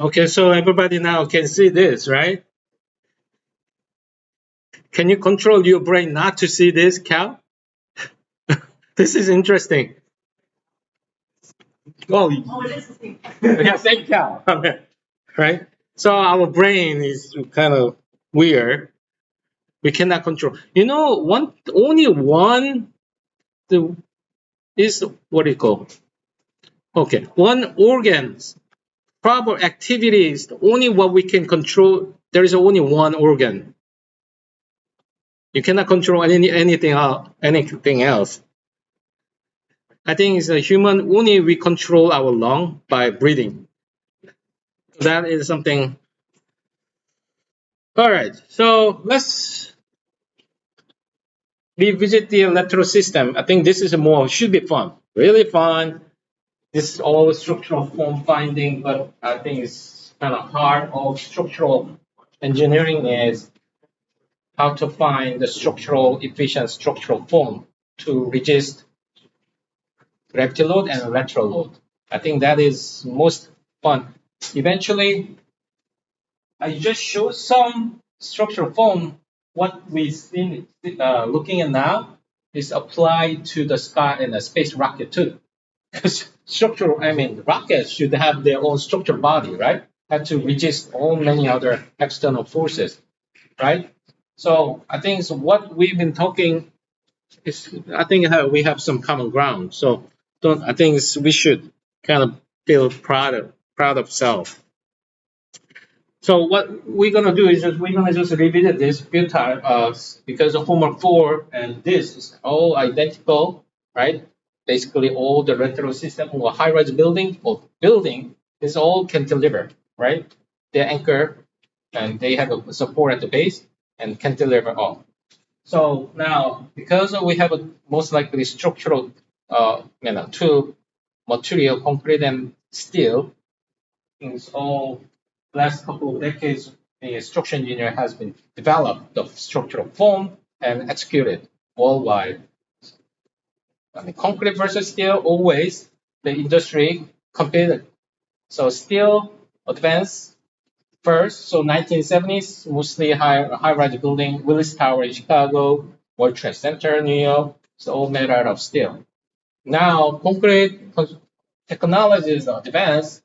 Okay, so everybody now can see this, right? Can you control your brain not to see this, Cal? This is interesting. Oh, yeah, same Cal, right? So our brain is kind of weird. We cannot control. You know, only one the, is what do you call? Okay, one organ's proper activity is only what we can control. There is only one organ. You cannot control anything else. I think it's a human only we control our lung by breathing. That is something. All right, so let's revisit the lateral system. I think this is should be fun, really fun. This is all structural form finding, but I think it's kind of hard. All structural engineering is how to find the structural efficient structural form to resist gravity load and lateral load. I think that is most fun. Eventually, I just showed some structural form. What we see looking at now is applied to the sky and the space rocket too. Because structural, I mean, rockets should have their own structural body, right? Have to resist all many other external forces, right? So I think what we've been talking is, I think we have some common ground. So I think we should kind of feel proud of self. So what we're gonna do is we're gonna just revisit this few times because of homework 4 and this is all identical, right? Basically, all the lateral system or high-rise building is all can deliver, right? They anchor and they have a support at the base and can deliver all. So now, because we have a most likely structural, two material, concrete and steel, things all last couple of decades, the structural engineer has been developed the structural form and executed worldwide. I mean, concrete versus steel, always the industry competed. So steel advanced first, so 1970s, mostly high-rise building, Willis Tower in Chicago, World Trade Center, New York, so all made out of steel. Now, concrete technologies are advanced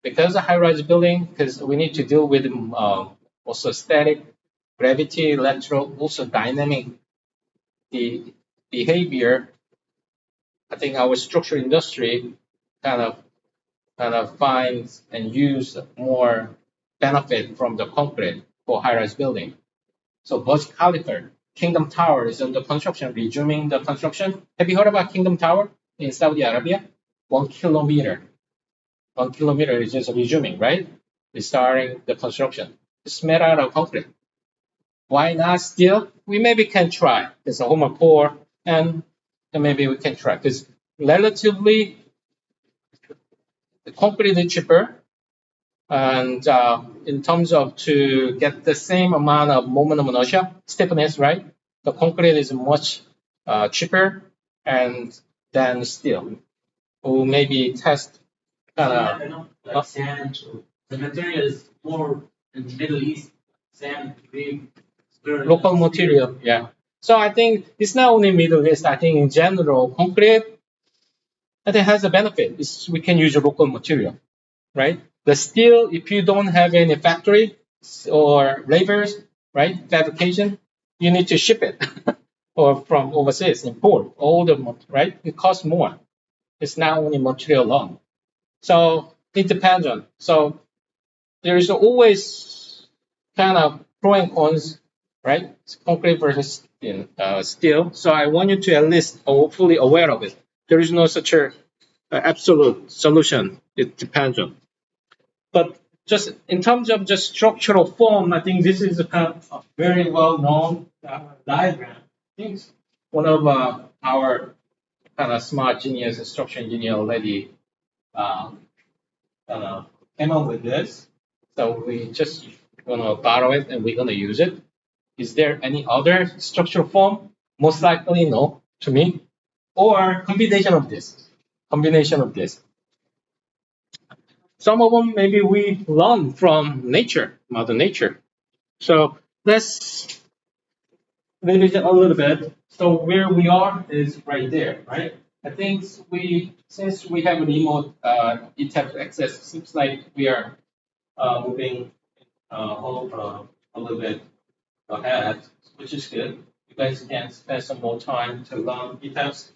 because of high-rise building, because we need to deal with also static, gravity, lateral, also dynamic behavior. I think our structural industry kind of finds and use more benefit from the concrete for high-rise building. So Burj Khalifa, Kingdom Tower is under construction, resuming the construction. Have you heard about Kingdom Tower in Saudi Arabia? 1 kilometer. 1 kilometer is just resuming, right? Restarting the construction. It's made out of concrete. Why not steel? We maybe can try. It's a homework 4, and maybe we can try because relatively the concrete is cheaper, and in terms of to get the same amount of moment of inertia, stiffness, right? The concrete is much cheaper and than steel. Or maybe test sand. The material is more in the Middle East. Sand, local material, yeah. So I think it's not only Middle East. I think in general, concrete, I think has a benefit. We can use a local material, right? The steel, if you don't have any factory or laborers, right, fabrication, you need to ship it or from overseas, import all the right. It costs more. It's not only material alone. So it depends on. So there is always kind of pro and cons, right? Concrete versus steel. So I want you to at least hopefully aware of it. There is no such a absolute solution. It depends on. But just in terms of just structural form, I think this is a kind of very well known diagram. I think one of our kind of smart genius structural engineer already came up with this. So we just going to borrow it and we're going to use it. Is there any other structural form? Most likely no to me. or combination of this. Combination of this. Some of them maybe we learn from nature, Mother Nature. So let's revisit a little bit. So where we are is right there, right? I think since we have a remote e-tab access, seems like we are moving a little bit ahead, which is good. You guys can spend some more time to learn e-tabs.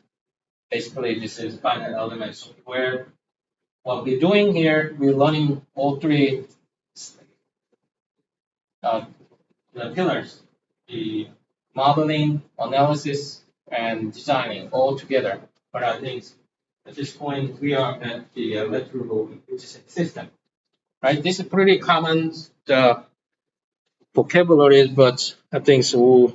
Basically, this is finite element software. What we're doing here, we're learning all three uh, the pillars, the modeling, analysis, and designing all together. But I think at this point we are at the lateral system, right? This is pretty common vocabulary, but I think we're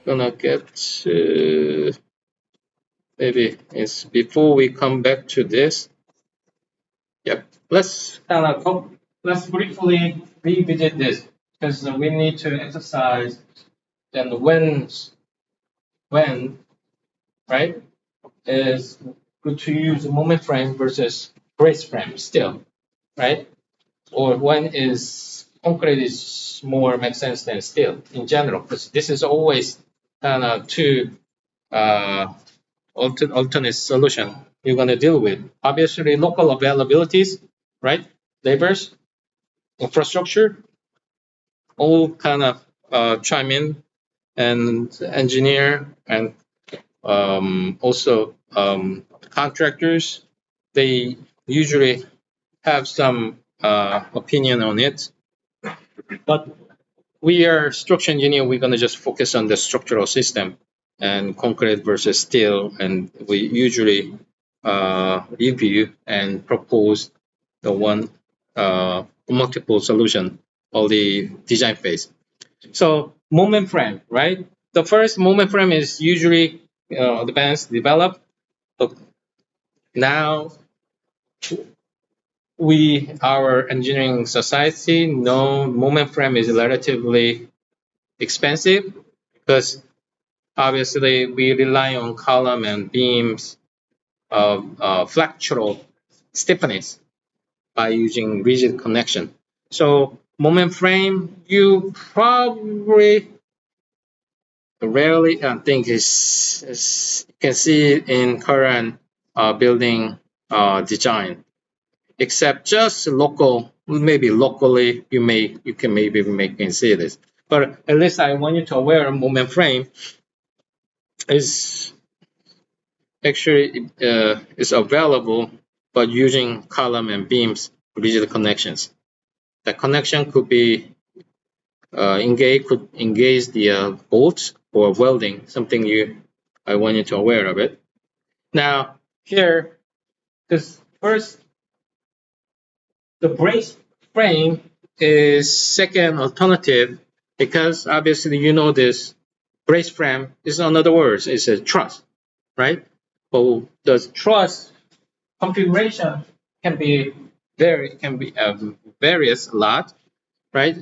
gonna get to maybe it's before we come back to this. Yep, let's briefly revisit this because we need to exercise then when right is good to use moment frame versus brace frame still, right? Or when is concrete is more makes sense than steel in general, because this is always kind of two alternate solution you're going to deal with. Obviously, local availabilities, right? Labors, infrastructure, all kind of chime in, and engineer and also contractors. They usually have some opinion on it, but we are structural engineer. We're gonna just focus on the structural system and concrete versus steel, and we usually review and propose the one multiple solution of the design phase. So moment frame, right? The first moment frame is usually advanced, developed. But now our engineering society, know moment frame is relatively expensive because obviously we rely on column and beams of flexural stiffness by using rigid connection. So moment frame, you probably rarely think is you can see it in current building design, except just local, maybe locally you can maybe make and see this. But at least I want you to aware moment frame is actually is available, but using column and beams rigid connections. The connection could be could engage the bolts or welding, something I want you to aware of it. Now here, because first the brace frame is second alternative because obviously you know this brace frame is in other words is a truss, right? But the truss configuration can be various a lot, right?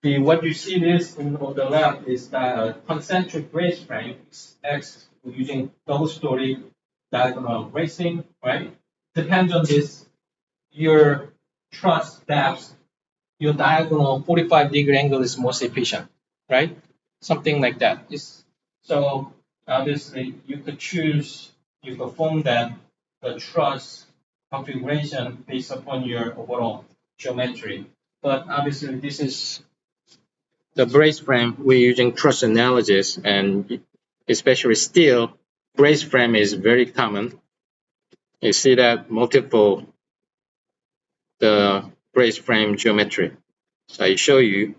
What you see this on the left is that concentric brace frame X using double story diagonal bracing, right? Depends on this your truss depth, your diagonal 45-degree angle is most efficient, right? Something like that. So obviously you could choose, you perform that the truss configuration based upon your overall geometry. But obviously this is the brace frame we're using truss analysis, and especially steel brace frame is very common. You see that multiple the brace frame geometry. So I show you.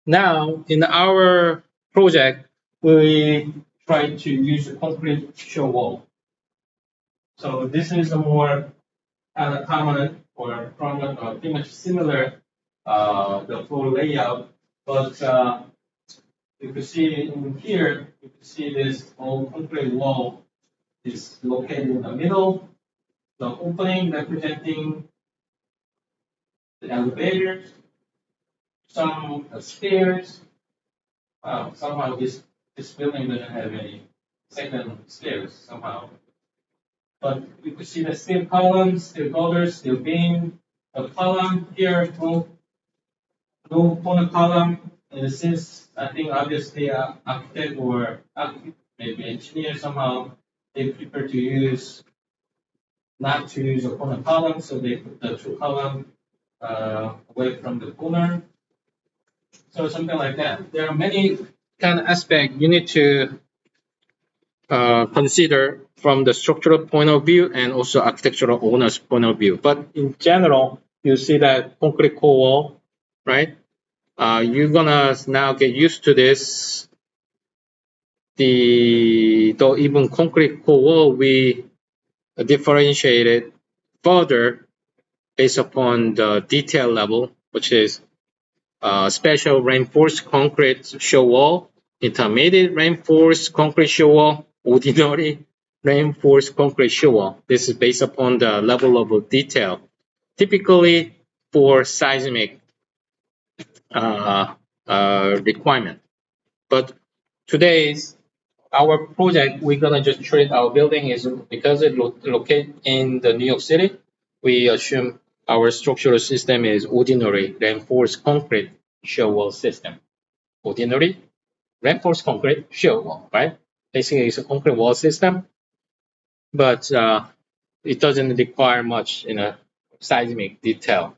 Now in our project, we try to use a concrete shear wall. So this is a more common or pretty much similar the floor layout, but you can see in here, you can see this whole concrete wall is located in the middle, the opening representing the elevators, some stairs. Somehow this building doesn't have any second stairs somehow. But you could see the steel columns, steel girders, steel beam, a column here, no corner column. And since I think obviously architect or maybe engineer somehow they prefer to use not to use a corner column, so they put the two column away from the corner. So something like that. There are many kind of aspects you need to consider from the structural point of view and also architectural owner's point of view. But in general, you see that concrete core wall, right? You're gonna now get used to this. Though even concrete core wall, we differentiate it further based upon the detail level, which is special reinforced concrete shear wall, intermediate reinforced concrete shear wall, ordinary reinforced concrete shear wall. This is based upon the level of detail, typically for seismic requirement. But today's our project, we're gonna just treat our building is because it located in the New York City. We assume our structural system is ordinary reinforced concrete shear wall system. Ordinary reinforced concrete shear wall, right? Basically, it's a concrete wall system, but it doesn't require much seismic detail.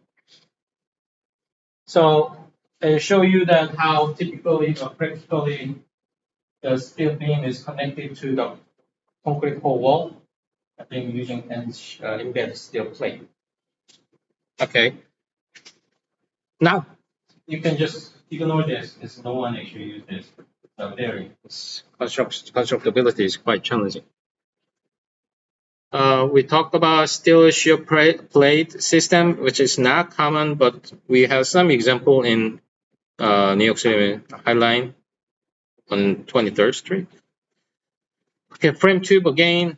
So I show you that how typically or practically the steel beam is connected to the concrete core wall. I think using an embedded steel plate. Okay. Now you can just ignore this. There's no one actually use this. So very constructability is quite challenging. We talked about steel shear plate system, which is not common, but we have some example in New York City High Line on 23rd Street. Okay, frame tube again.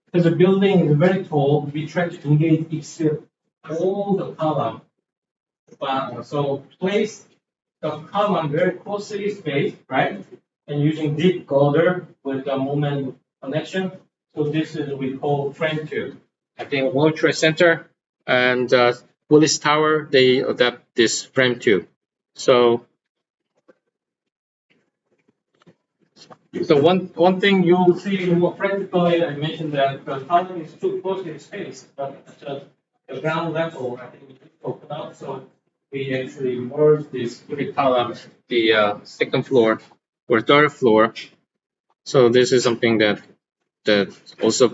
Because the building is very tall, we try to engage except all the column. So place the column very closely spaced, right? And using deep girder with the moment connection. So this is what we call frame tube. I think World Trade Center and Willis Tower, they adapt this frame tube. So one thing you'll see more practically, I mentioned that the column is too closely spaced, but at the ground level, I think we open up. So we actually merge these three columns, the second floor or third floor. So this is something that also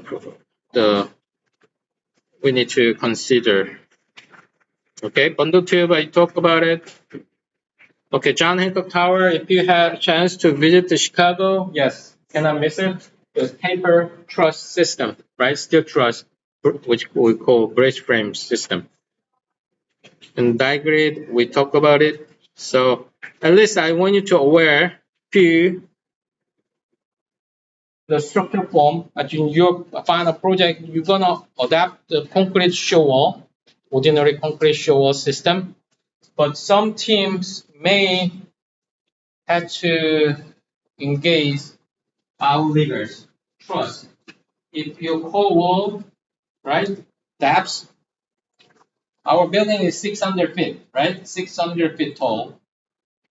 we need to consider. Okay, bundle tube, I talked about it. Okay, John Hancock Tower, if you have a chance to visit the Chicago, yes, cannot miss it. The paper truss system, right? Steel truss, which we call bridge frame system. And Diagrid, we talk about it. So at least I want you to aware to the structure form. In your final project, you're gonna adapt the concrete shear wall, ordinary concrete shear wall system. But some teams may have to engage outriggers, truss. If your core wall, right, depth, our building is 600 feet, right? 600 feet tall.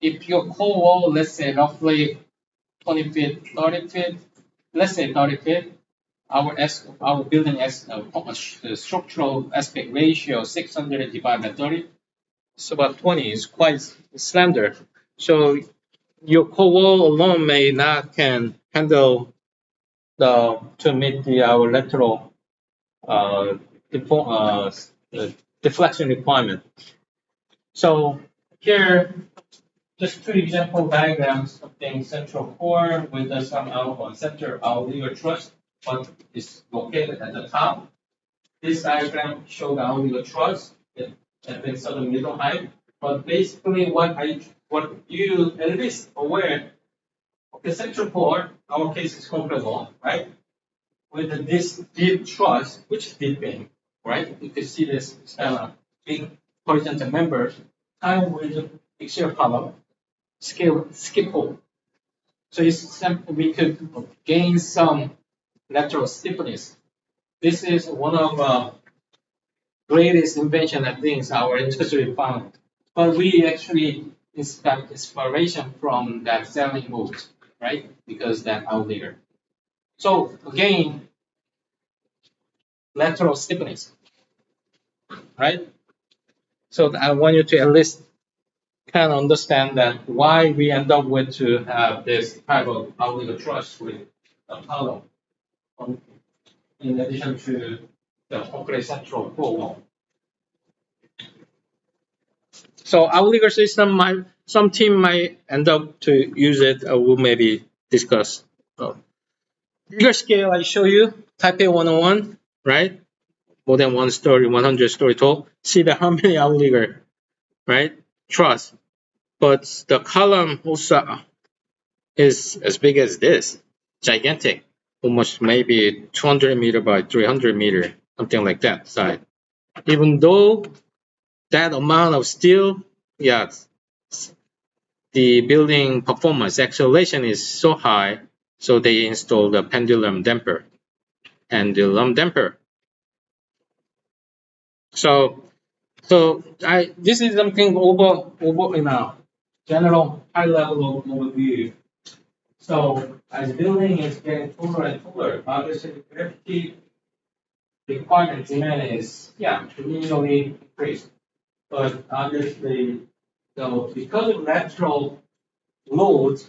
If your core wall, let's say roughly 20 feet, 30 feet, let's say 30 feet, our building has a structural aspect ratio 600 divided by 30, so about 20 is quite slender. So your core wall alone may not can handle to meet our lateral deflection requirement. So here, just two example diagrams of the central core with some center outrigger truss, what is located at the top. This diagram shows the outrigger truss at the southern middle height. But basically, what you at least aware of the central core, our case is concrete wall, right? With this deep truss, which is deep in, right? You can see this big horizontal members, time with shear column, skip. So we could gain some lateral stiffness. This is one of greatest invention that things our industry found. But we actually expect inspiration from that sailing boat, right? Because that Outrigger. So again, lateral stiffness, right? So I want you to at least kind of understand that why we end up with to have this type of Outrigger truss with a column on, in addition to the concrete central floor wall. So Outrigger system might some team might end up to use it. We'll maybe discuss. So, bigger scale I show you Taipei 101, right? More than one story, 100 story tall. See the how many Outrigger, right? Truss, but the column also is as big as this, gigantic, almost maybe 200 meter by 300 meter, something like that side. Even though that amount of steel, yeah, the building performance acceleration is so high, so they installed a pendulum damper. So this is something over in a general high level overview. So as building is getting taller and taller, obviously the gravity requirement demand is continually increased. But obviously, so because of lateral loads,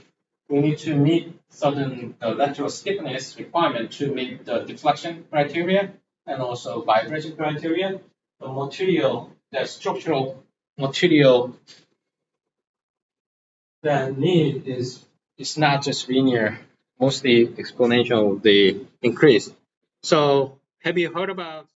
we need to meet certain lateral stiffness requirement to meet the deflection criteria and also vibration criteria. The material, the structural material that need is not just linear, mostly exponential the increase. So have you heard about